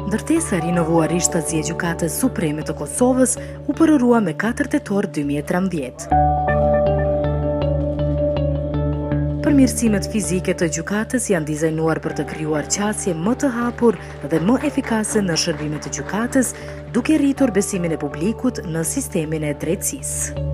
Ndërtesa rinovuarisht të zi e Gjykatës Supreme të Kosovës u përërua me 4 tetor 2013. Përmirësimet fizike të gjykatës janë dizajnuar për të krijuar qasje më të hapur dhe më efikase në shërbimet të gjykatës, duke rritur besimin e publikut në sistemin e drejtësisë.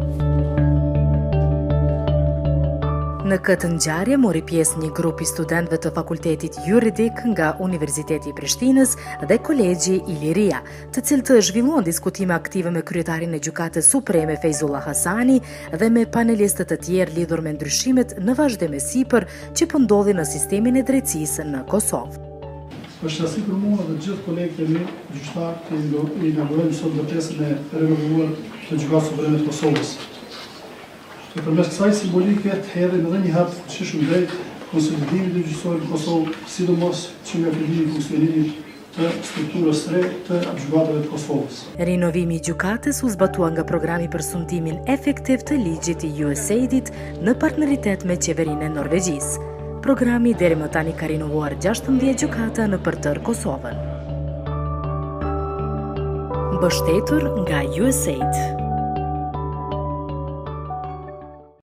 Në këtë ngjarje mori pjesë një grup i studentëve të Fakultetit Juridik nga Universiteti i Prishtinës dhe Kolegji Iliria, të cilët zhvilluan diskutime aktive me kryetarin e Gjykatës Supreme Fejzullah Hasani dhe me panelistët të tjerë lidhur me ndryshimet në vazhdim e sipër që po ndodhin në sistemin e drejtësisë në Kosovë. Është rasti për mua dhe gjithë kolegët e mi, gjyqtarë, të inaugurojmë sot ndërtesën e renovuar të Gjykatës Supreme të Kosovës. Dhe përmes kësaj simbolike të hedhim edhe një hap që shumë drejt konsolidimit të gjyqësorit në Kosovë, sidomos që nga fillimi i funksionimit të strukturës së re të gjykatave të Kosovës. Rinovimi i gjykatës u zbatua nga programi për sundimin efektiv të ligjit i USAID-it në partneritet me qeverinë e Norvegjisë. Programi deri më tani ka rinovuar 16 gjykata në përtër Kosovën. Mbështetur nga USAID.